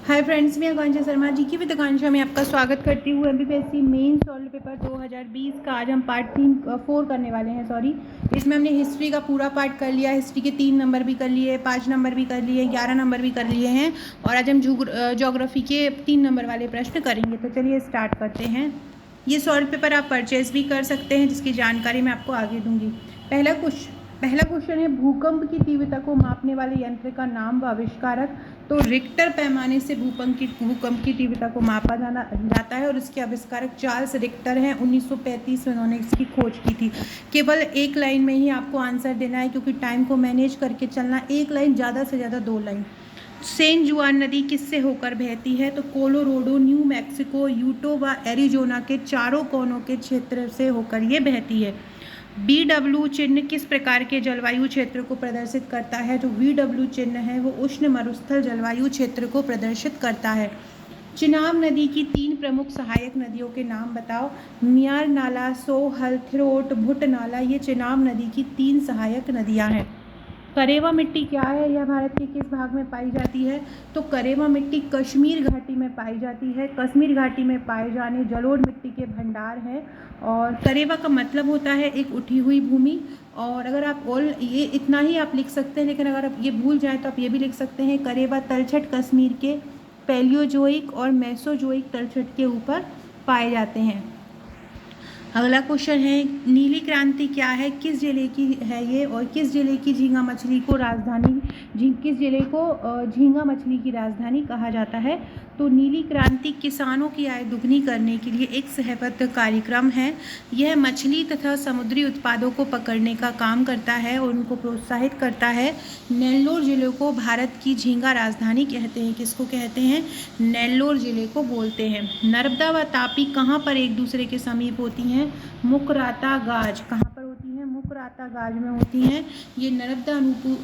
Hi friends, मैं आकांक्षा शर्मा जी की with आकांक्षा में आपका स्वागत करती हूँ। एमपीपीएससी मेन सॉल्व पेपर 2020 का आज हम पार्ट 4 करने वाले हैं। इसमें हमने हिस्ट्री का पूरा पार्ट कर लिया। हिस्ट्री के 3 नंबर भी कर लिए, 5 नंबर भी कर लिए, 11 नंबर भी कर लिए हैं और आज हम ज्योग्राफी के 3 नंबर वाले प्रश्न करेंगे। तो चलिए स्टार्ट करते हैं। ये सॉल्व पेपर आप परचेज भी कर सकते हैं, जिसकी जानकारी मैं आपको आगे दूंगी। पहला क्वेश्चन है, भूकंप की तीव्रता को मापने वाले यंत्र का नाम व आविष्कारक। तो रिक्टर पैमाने से भूकंप की तीव्रता को मापा जाता है और इसके आविष्कारक चार्ल्स रिक्टर हैं। 1935 में उन्होंने इसकी खोज की थी। केवल एक लाइन में ही आपको आंसर देना है, क्योंकि टाइम को मैनेज करके चलना। एक लाइन, ज़्यादा से ज़्यादा 2 लाइन। सेंट जुआन नदी किससे होकर बहती है? तो कोलोराडो, न्यू मैक्सिको, यूटा व एरिजोना के चारों कोनों के क्षेत्र से होकर ये बहती है। BW चिन्ह किस प्रकार के जलवायु क्षेत्र को प्रदर्शित करता है? जो BW चिन्ह है वो उष्ण मरुस्थल जलवायु क्षेत्र को प्रदर्शित करता है। चिनाब नदी की 3 प्रमुख सहायक नदियों के नाम बताओ। मियार नाला, सोहल, थिरोट, भुट नाला, ये चिनाब नदी की 3 सहायक नदियां हैं। करेवा मिट्टी क्या है? यह भारत के किस भाग में पाई जाती है? तो करेवा मिट्टी कश्मीर घाटी में पाई जाती है। कश्मीर घाटी में पाए जाने जलोढ़ मिट्टी के भंडार हैं। और करेवा का मतलब होता है एक उठी हुई भूमि। और अगर आप ये इतना ही आप लिख सकते हैं, लेकिन अगर आप ये भूल जाएं तो आप ये भी लिख सकते हैं, करेवा तलछट कश्मीर के पैलियोजोइक और मेसोजोइक तलछट के ऊपर पाए जाते हैं। अगला क्वेश्चन है, नीली क्रांति क्या है? किस जिले की है ये और किस जिले की झींगा मछली को किस जिले को झींगा मछली की राजधानी कहा जाता है? तो नीली क्रांति किसानों की आय दुगनी करने के लिए एक सहबद्ध कार्यक्रम है। यह मछली तथा समुद्री उत्पादों को पकड़ने का काम करता है और उनको प्रोत्साहित करता है। नेल्लोर जिले को भारत की झींगा राजधानी कहते हैं। किसको कहते हैं? नेल्लोर जिले को बोलते हैं। नर्मदा व तापी कहाँ पर एक दूसरे के समीप होती हैं? मुकराता गाज। कहाँ पर होती हैं? मुकराता गाज में होती हैं। ये नर्मदा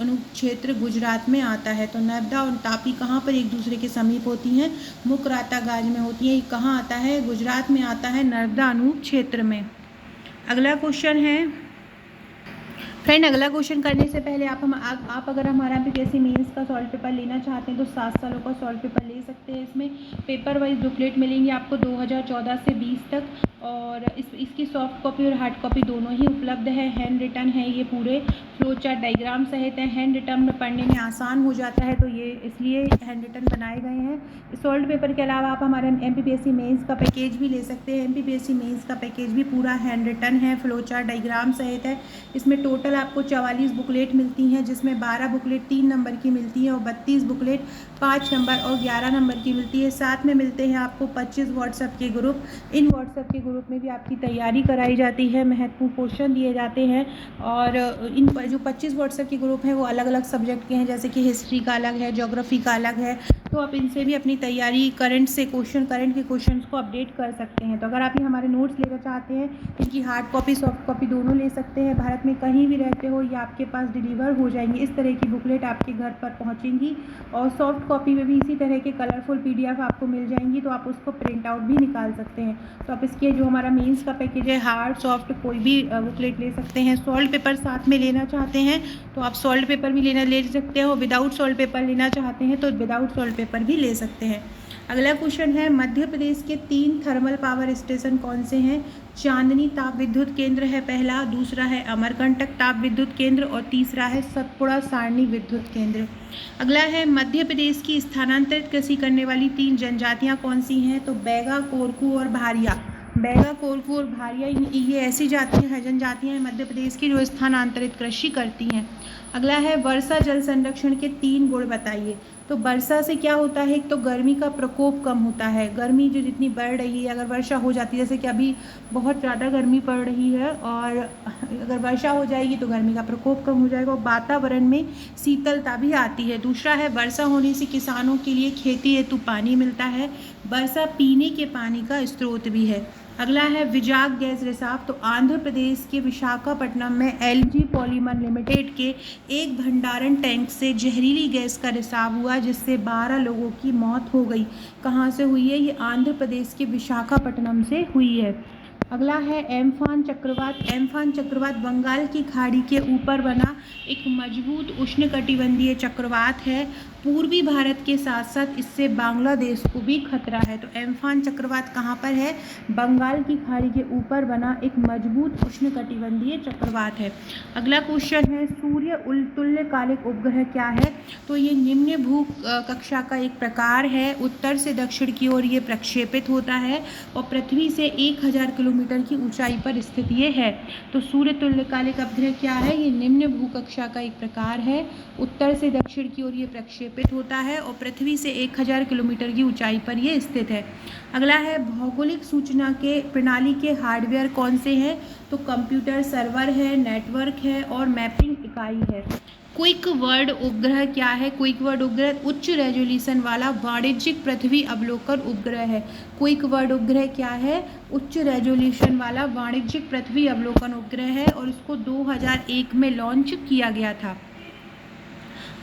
अनुक्षेत्र गुजरात में आता है। तो नर्मदा और तापी कहाँ पर एक दूसरे के समीप होती हैं? मुकराता गाज में होती है। ये कहाँ आता है? गुजरात में आता है, नर्मदा अनुक्षेत्र में। अगला क्वेश्चन है फ्रेंड, अगला क्वेश्चन करने से पहले आप अगर हमारा एमपीपीएससी मेंस का सॉल्व पेपर लेना चाहते हैं तो 7 सालों का सॉल्व पेपर ले सकते हैं। इसमें पेपर वाइज बुकलेट मिलेंगे आपको 2014 से 20 तक, और इसकी सॉफ्ट कॉपी और हार्ड कॉपी दोनों ही उपलब्ध है। हैंड रिटन है, ये पूरे फ्लो चार्ट डायग्राम सहित है। हैंड रिटन में पढ़ने में आसान हो जाता है, तो ये इसलिए हैंड रिटन बनाए गए हैं। सॉल्व पेपर के अलावा आप हमारे एमपीपीएससी मेंस का पैकेज भी ले सकते हैं। एमपीपीएससी मेंस का पैकेज भी पूरा हैंड रिटन है, फ्लो चार्ट डायग्राम सहित है। इसमें टोटल आपको 44 बुकलेट मिलती हैं, जिसमें 12 बुकलेट 3 नंबर की मिलती है और 32 बुकलेट 5 नंबर और 11 नंबर की मिलती है। साथ में मिलते हैं आपको 25 व्हाट्सएप के ग्रुप। इन व्हाट्सएप के ग्रुप में भी आपकी तैयारी कराई जाती है, महत्वपूर्ण क्वेश्चन दिए जाते हैं। और इन पर जो 25 व्हाट्सएप के ग्रुप हैं वो अलग अलग सब्जेक्ट के हैं, जैसे कि हिस्ट्री का अलग है, ज्योग्राफी का अलग है। तो आप इनसे भी अपनी तैयारी करंट के क्वेश्चन को अपडेट कर सकते हैं। तो अगर आप ये हमारे नोट्स लेना चाहते हैं, इनकी हार्ड कॉपी सॉफ्ट कॉपी दोनों ले सकते हैं। भारत में कहीं भी रहते हो ये आपके पास डिलीवर हो जाएंगी। इस तरह की बुकलेट आपके घर पर पहुंचेंगी और सॉफ्ट कॉपी में भी इसी तरह के कलरफुल PDF आपको मिल जाएंगी, तो आप उसको प्रिंट आउट भी निकाल सकते हैं। तो आप इसके जो हमारा मेंस का पैकेज है, हार्ड सॉफ्ट कोई भी बुकलेट ले सकते हैं। सॉल्व पेपर साथ में लेना चाहते हैं तो आप सॉल्व पेपर भी ले सकते हो। विदाउट सॉल्व पेपर लेना चाहते हैं तो विदाउट सॉल्व पेपर भी ले सकते हैं। अगला क्वेश्चन है, मध्य प्रदेश के 3 थर्मल पावर स्टेशन कौन से हैं? चांदनी ताप विद्युत केंद्र है पहला, दूसरा है अमरकंटक ताप विद्युत केंद्र और तीसरा है सतपुड़ा सारणी विद्युत केंद्र। अगला है, मध्य प्रदेश की स्थानांतरित कृषि करने वाली 3 जनजातियां कौन सी हैं? तो बैगा, कोरकू और भारिया। बैगा, कोरकू और भारिया, ये ऐसी जनजातियां हैं मध्य प्रदेश की जो स्थानांतरित कृषि करती हैं। अगला है, वर्षा जल संरक्षण के 3 गुण बताइए। तो वर्षा से क्या होता है? एक तो गर्मी का प्रकोप कम होता है। गर्मी जो जितनी बढ़ रही है, अगर वर्षा हो जाती है, जैसे कि अभी बहुत ज़्यादा गर्मी पड़ रही है, और अगर वर्षा हो जाएगी तो गर्मी का प्रकोप कम हो जाएगा और वातावरण में शीतलता भी आती है। दूसरा है, वर्षा होने से किसानों के लिए खेती हेतु पानी मिलता है। वर्षा पीने के पानी का स्रोत भी है। अगला है, विजाग गैस रिसाव। तो आंध्र प्रदेश के विशाखापट्टनम में LG पॉलीमर लिमिटेड के एक भंडारण टैंक से जहरीली गैस का रिसाव हुआ, जिससे 12 लोगों की मौत हो गई। कहाँ से हुई है? ये आंध्र प्रदेश के विशाखापट्टनम से हुई है। अगला है, एम्फान चक्रवात। एम्फान चक्रवात बंगाल की खाड़ी के ऊपर बना एक मजबूत उष्णकटिबंधीय चक्रवात है पूर्वी भारत के साथ साथ इससे बांग्लादेश को भी खतरा है। तो एम्फान चक्रवात कहाँ पर है? बंगाल की खाड़ी के ऊपर बना एक मजबूत उष्णकटिबंधीय चक्रवात है। अगला क्वेश्चन है, सूर्य तुल्यकालिक उपग्रह क्या है? तो ये निम्न भू कक्षा का एक प्रकार है। उत्तर से दक्षिण की ओर ये प्रक्षेपित होता है और पृथ्वी से 1000 किलोमीटर की ऊंचाई पर स्थित ये है। तो सूर्य तुल्यकालिक उपग्रह क्या है? ये निम्न भू कक्षा का एक प्रकार है। उत्तर से दक्षिण की ओर ये प्रक्षेपित होता है और पृथ्वी से 1000 किलोमीटर की ऊंचाई पर ये स्थित है। अगला है, भौगोलिक सूचना के प्रणाली के हार्डवेयर कौन से हैं? तो कंप्यूटर सर्वर है, नेटवर्क है और मैपिंग इकाई है। क्विक वर्ड उपग्रह क्या है? क्विक वर्ड उपग्रह उच्च रेजोल्यूशन वाला वाणिज्यिक पृथ्वी अवलोकन उपग्रह है। क्विक वर्ड उपग्रह क्या है? उच्च रेजोल्यूशन वाला वाणिज्यिक पृथ्वी अवलोकन उपग्रह है और इसको 2001 में लॉन्च किया गया था।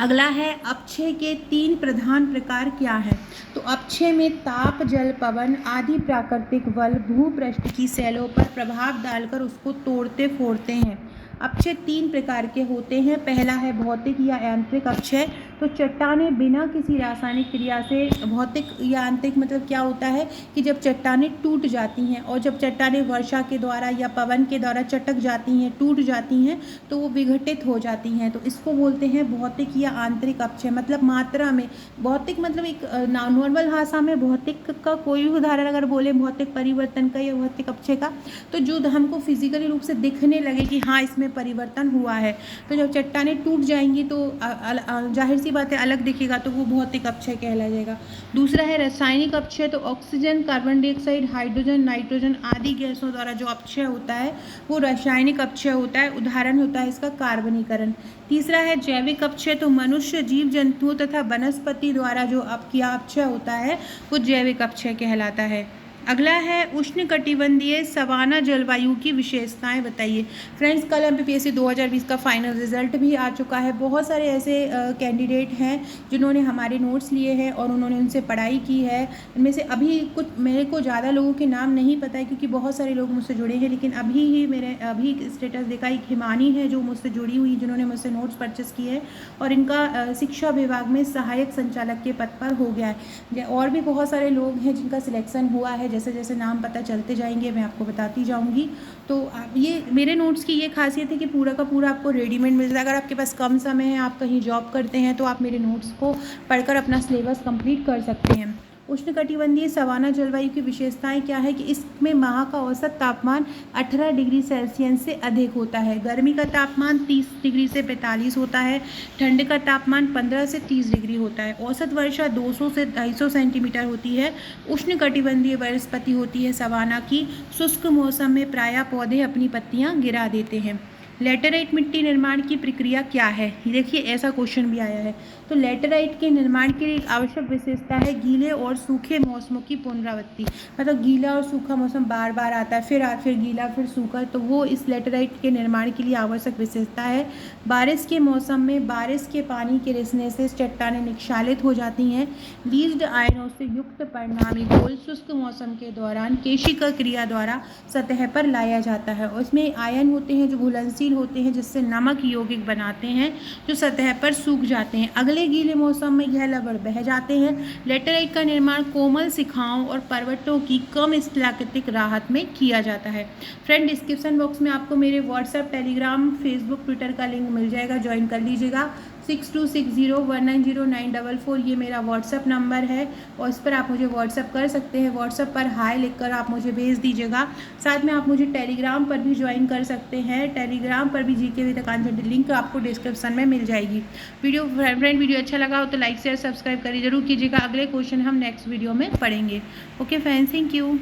अगला है, अपक्षय के 3 प्रधान प्रकार क्या हैं? तो अपक्षय में ताप, जल, पवन आदि प्राकृतिक बल भूपृष्ठ की सैलों पर प्रभाव डालकर उसको तोड़ते फोड़ते हैं। अपक्षय 3 प्रकार के होते हैं। पहला है भौतिक या यांत्रिक अपक्षय। तो चट्टानें बिना किसी रासायनिक क्रिया से, भौतिक या यांत्रिक मतलब क्या होता है कि जब चट्टानें टूट जाती हैं और जब चट्टानें वर्षा के द्वारा या पवन के द्वारा चटक जाती हैं, टूट जाती हैं, तो वो विघटित हो जाती हैं। तो इसको बोलते हैं भौतिक या आंतरिक अपक्षय। मतलब मात्रा में, भौतिक मतलब एक नॉर्मल भाषा में भौतिक का कोई भी उदाहरण अगर बोले भौतिक परिवर्तन का या भौतिक अपक्षय का, तो जो हमको फिजिकली रूप से दिखने लगे कि हाँ इसमें परिवर्तन हुआ है। तो जब चट्टानें टूट जाएंगी तो जाहिर सी बात है अलग दिखेगा, तो वो भौतिक अपक्षय कहला जाएगा। दूसरा है रासायनिक अपक्षय। तो oxygen, carbon dioxide, hydrogen, nitrogen आदि गैसों द्वारा जो अपक्षय होता है वो रासायनिक अपक्षय होता है। उदाहरण होता है इसका कार्बनीकरण। तीसरा है जैविक अपक्षय। तो मनुष्य, जीव जंतुओं तथा वनस्पति द्वारा जो अपक्षय होता है वो जैविक अपक्षय कहलाता है। अगला है, उष्णकटिबंधीय सवाना जलवायु की विशेषताएं बताइए। फ्रेंड्स, कल एमपीपीएससी 2020 का फाइनल रिजल्ट भी आ चुका है। बहुत सारे ऐसे कैंडिडेट हैं जिन्होंने हमारे नोट्स लिए हैं और उन्होंने उनसे पढ़ाई की है। इनमें से अभी कुछ मेरे को ज़्यादा लोगों के नाम नहीं पता है क्योंकि बहुत सारे लोग मुझसे जुड़े हैं, लेकिन अभी स्टेटस देखा, एक हिमानी है जो मुझसे जुड़ी हुई, जिन्होंने मुझसे नोट्स परचेस किए हैं और इनका शिक्षा विभाग में सहायक संचालक के पद पर हो गया है। और भी बहुत सारे लोग हैं जिनका सिलेक्शन हुआ है। जैसे जैसे नाम पता चलते जाएंगे मैं आपको बताती जाऊंगी। तो ये मेरे नोट्स की ये खासियत है कि पूरा का पूरा आपको रेडीमेड मिल जाएगा। अगर आपके पास कम समय है, आप कहीं जॉब करते हैं, तो आप मेरे नोट्स को पढ़कर अपना सिलेबस कंप्लीट कर सकते हैं। उष्णकटिबंधीय सवाना जलवायु की विशेषताएं क्या है कि इसमें माह का औसत तापमान 18 डिग्री सेल्सियस से अधिक होता है। गर्मी का तापमान 30 डिग्री से 45 होता है। ठंड का तापमान 15 से 30 डिग्री होता है। औसत वर्षा 200 से 250 सेंटीमीटर होती है। उष्णकटिबंधीय वनस्पति होती है सवाना की। शुष्क मौसम में प्रायः पौधे अपनी पत्तियां गिरा देते हैं। लेटेराइट मिट्टी निर्माण की प्रक्रिया क्या है? देखिए ऐसा क्वेश्चन भी आया है। तो लेटेराइट के निर्माण के लिए एक आवश्यक विशेषता है गीले और सूखे मौसमों की पुनरावृत्ति। मतलब गीला और सूखा मौसम बार बार आता है, फिर गीला फिर सूखा, तो वो इस लेटेराइट के निर्माण के लिए आवश्यक विशेषता है। बारिश के मौसम में बारिश के पानी के रिसने से चट्टानें निक्षालित हो जाती हैं। लीज्ड आयनों से युक्त परिणामी घोल शुष्क मौसम के दौरान केशिका क्रिया द्वारा सतह पर लाया जाता है और इसमें आयन होते हैं जो घुलनशील होते हैं, जिससे नमक यौगिक बनाते हैं जो सतह पर सूख जाते हैं। अगले गीले मौसम में यह लवण बह जाते हैं। लेटेराइट का निर्माण कोमल शिखाओं और पर्वतों की कम स्थलाकृतिक राहत में किया जाता है। फ्रेंड, डिस्क्रिप्शन बॉक्स में आपको मेरे व्हाट्सएप, टेलीग्राम, फेसबुक, ट्विटर का लिंक मिल जाएगा, ज्वाइन कर लीजिएगा। 6260190944 ये मेरा व्हाट्सएप नंबर है और इस पर आप मुझे व्हाट्सएप कर सकते हैं। व्हाट्सएप पर हाय लिखकर आप मुझे भेज दीजिएगा। साथ में आप मुझे टेलीग्राम पर भी ज्वाइन कर सकते हैं। टेलीग्राम पर भी जीके विद आकांक्षा लिंक आपको डिस्क्रिप्शन में मिल जाएगी। वीडियो अच्छा लगा हो तो लाइक शेयर सब्सक्राइब करिए जरूर कीजिएगा। अगले क्वेश्चन हम नेक्स्ट वीडियो में पढ़ेंगे। Okay friends, thank you.